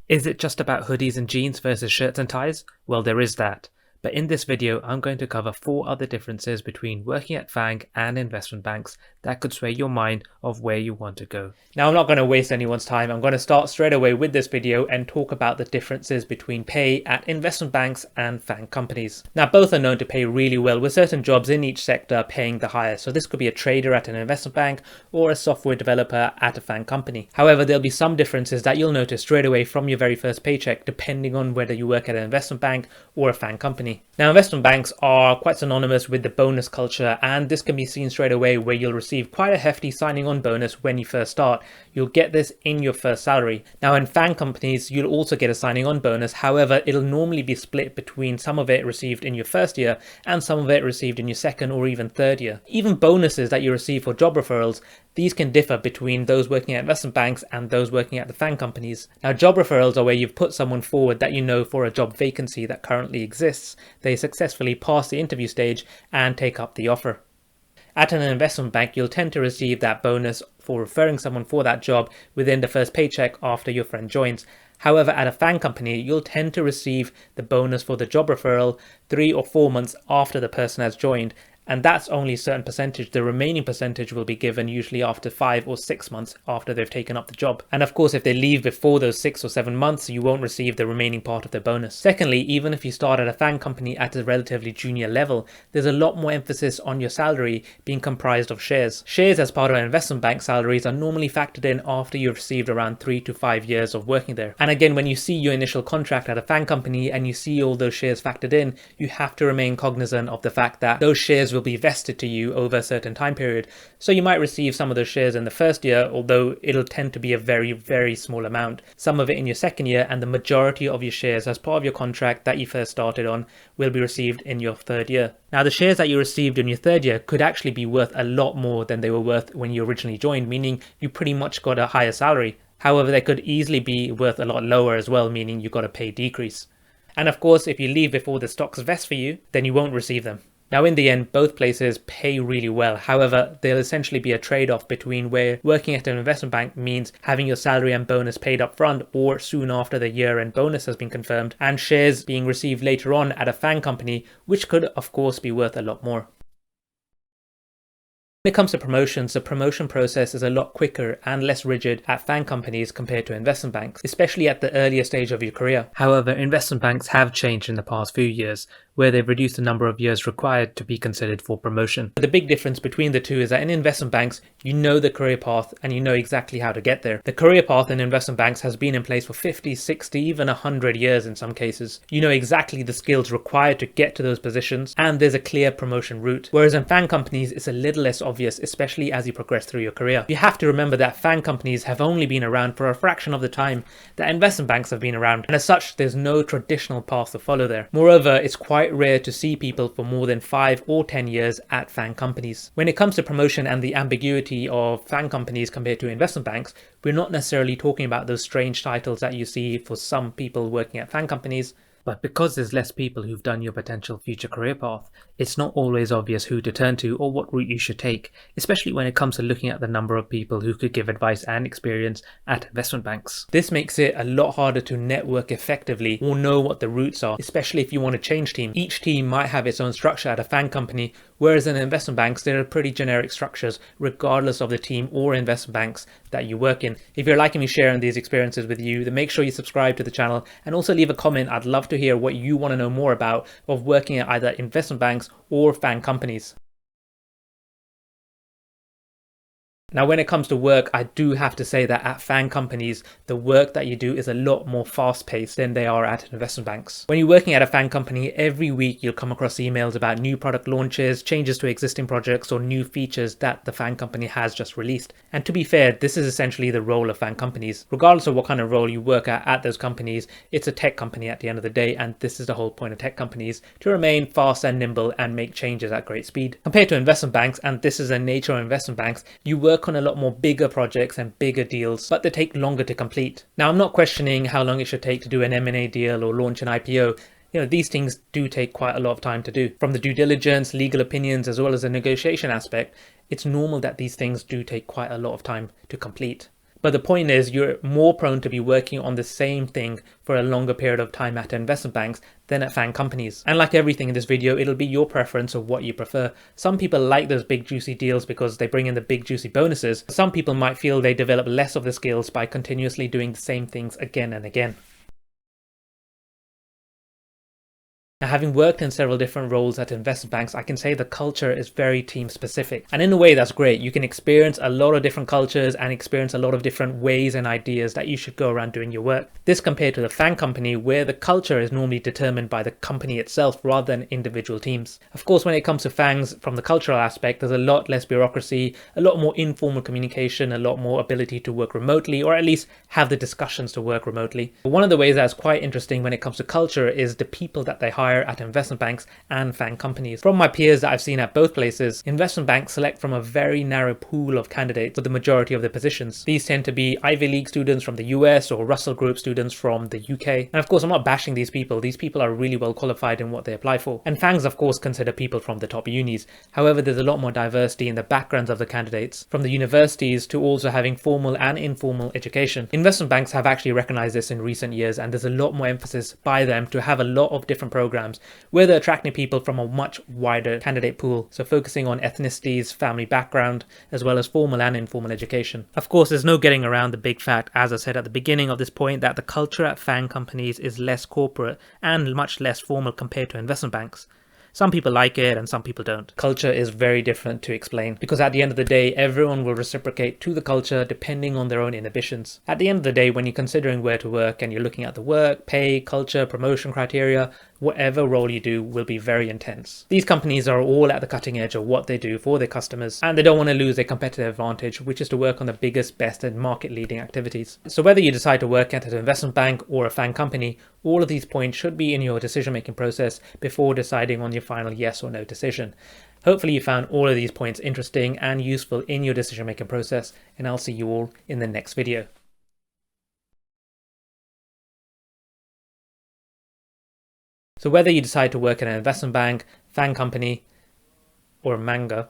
Is it just about hoodies and jeans versus shirts and ties? Well, there is that. But in this video, I'm going to cover 4 other differences between working at FAANG and investment banks that could sway your mind of where you want to go. Now, I'm not going to waste anyone's time. I'm going to start straight away with this video and talk about the differences between pay at investment banks and FAANG companies. Now, both are known to pay really well, with certain jobs in each sector paying the highest. So this could be a trader at an investment bank or a software developer at a FAANG company. However, there'll be some differences that you'll notice straight away from your very first paycheck, depending on whether you work at an investment bank or a FAANG company. Now, investment banks are quite synonymous with the bonus culture, and this can be seen straight away where you'll receive quite a hefty signing on bonus when you first start. You'll get this in your first salary. Now, in FAANG companies, you'll also get a signing on bonus. However, it'll normally be split between some of it received in your first year and some of it received in your second or even third year. Even bonuses that you receive for job referrals, these can differ between those working at investment banks and those working at the FAANG companies. Now, job referrals are where you've put someone forward that you know for a job vacancy that currently exists. They successfully pass the interview stage and take up the offer. At an investment bank, you'll tend to receive that bonus for referring someone for that job within the first paycheck after your friend joins. However, at a FAANG company, you'll tend to receive the bonus for the job referral 3 or 4 months after the person has joined. And that's only a certain percentage. The remaining percentage will be given usually after 5 or 6 months after they've taken up the job. And of course, if they leave before those 6 or 7 months, you won't receive the remaining part of their bonus. Secondly, even if you start at a FAANG company at a relatively junior level, there's a lot more emphasis on your salary being comprised of shares. Shares as part of an investment bank salaries are normally factored in after you've received around 3 to 5 years of working there. And again, when you see your initial contract at a FAANG company and you see all those shares factored in, you have to remain cognizant of the fact that those shares will be vested to you over a certain time period. So you might receive some of those shares in the first year, although it'll tend to be a very, very small amount. Some of it in your second year, and the majority of your shares as part of your contract that you first started on will be received in your third year. Now, the shares that you received in your third year could actually be worth a lot more than they were worth when you originally joined, meaning you pretty much got a higher salary. However, they could easily be worth a lot lower as well, meaning you got a pay decrease. And of course, if you leave before the stocks vest for you, then you won't receive them. Now, in the end, both places pay really well. However, there'll essentially be a trade-off between where working at an investment bank means having your salary and bonus paid up front or soon after the year-end bonus has been confirmed, and shares being received later on at a FAANG company, which could, of course, be worth a lot more. When it comes to promotions, the promotion process is a lot quicker and less rigid at FAANG companies compared to investment banks, especially at the earlier stage of your career. However, investment banks have changed in the past few years, where they've reduced the number of years required to be considered for promotion. The big difference between the two is that in investment banks, you know the career path and you know exactly how to get there. The career path in investment banks has been in place for 50, 60, even 100 years in some cases. You know exactly the skills required to get to those positions, and there's a clear promotion route. Whereas in FAANG companies, it's a little less obvious, especially as you progress through your career. You have to remember that FAANG companies have only been around for a fraction of the time that investment banks have been around, and as such, there's no traditional path to follow there. Moreover, it's quite rare to see people for more than 5 or 10 years at FAANG companies. When it comes to promotion and the ambiguity of FAANG companies compared to investment banks, we're not necessarily talking about those strange titles that you see for some people working at FAANG companies. But because there's less people who've done your potential future career path, it's not always obvious who to turn to or what route you should take, especially when it comes to looking at the number of people who could give advice and experience at investment banks. This makes it a lot harder to network effectively or know what the routes are, especially if you want to change team. Each team might have its own structure at a FAANG company, whereas in investment banks, there are pretty generic structures regardless of the team or investment banks that you work in. If you're liking me sharing these experiences with you, then make sure you subscribe to the channel and also leave a comment. I'd love to hear what you want to know more about of working at either investment banks or FAANG companies. Now, when it comes to work, I do have to say that at FAANG companies, the work that you do is a lot more fast-paced than they are at investment banks. When you're working at a FAANG company, every week you'll come across emails about new product launches, changes to existing projects, or new features that the FAANG company has just released. And to be fair, this is essentially the role of FAANG companies. Regardless of what kind of role you work at those companies, it's a tech company at the end of the day, and this is the whole point of tech companies, to remain fast and nimble and make changes at great speed. Compared to investment banks, and this is the nature of investment banks, you work on a lot more bigger projects and bigger deals, but they take longer to complete. Now, I'm not questioning how long it should take to do an M&A deal or launch an IPO. These things do take quite a lot of time to do. From the due diligence, legal opinions, as well as the negotiation aspect, it's normal that these things do take quite a lot of time to complete. But the point is, you're more prone to be working on the same thing for a longer period of time at investment banks than at FAANG companies. And like everything in this video, it'll be your preference of what you prefer. Some people like those big juicy deals because they bring in the big juicy bonuses. Some people might feel they develop less of the skills by continuously doing the same things again and again. Now, having worked in several different roles at investment banks, I can say the culture is very team specific. And in a way, that's great. You can experience a lot of different cultures and experience a lot of different ways and ideas that you should go around doing your work. This compared to the FAANG company, where the culture is normally determined by the company itself rather than individual teams. Of course, when it comes to FAANGs, from the cultural aspect, there's a lot less bureaucracy, a lot more informal communication, a lot more ability to work remotely, or at least have the discussions to work remotely. But one of the ways that's quite interesting when it comes to culture is the people that they hire at investment banks and FAANG companies. From my peers that I've seen at both places, investment banks select from a very narrow pool of candidates for the majority of the positions. These tend to be Ivy League students from the US or Russell Group students from the UK. And of course, I'm not bashing these people. These people are really well qualified in what they apply for. And FAANGs, of course, consider people from the top unis. However, there's a lot more diversity in the backgrounds of the candidates, from the universities to also having formal and informal education. Investment banks have actually recognized this in recent years, and there's a lot more emphasis by them to have a lot of different programs where they're attracting people from a much wider candidate pool, so focusing on ethnicities, family background, as well as formal and informal education. Of course, there's no getting around the big fact, as I said at the beginning of this point, that the culture at FAANG companies is less corporate and much less formal compared to investment banks. Some people like it and some people don't. Culture is very different to explain because at the end of the day, everyone will reciprocate to the culture depending on their own inhibitions. At the end of the day, when you're considering where to work and you're looking at the work, pay, culture, promotion criteria, whatever role you do will be very intense. These companies are all at the cutting edge of what they do for their customers, and they don't want to lose their competitive advantage, which is to work on the biggest, best and market leading activities. So whether you decide to work at an investment bank or a FAANG company, all of these points should be in your decision making process before deciding on your final yes or no decision. Hopefully you found all of these points interesting and useful in your decision making process, and I'll see you all in the next video. So whether you decide to work at an investment bank, FAANG company, or manga,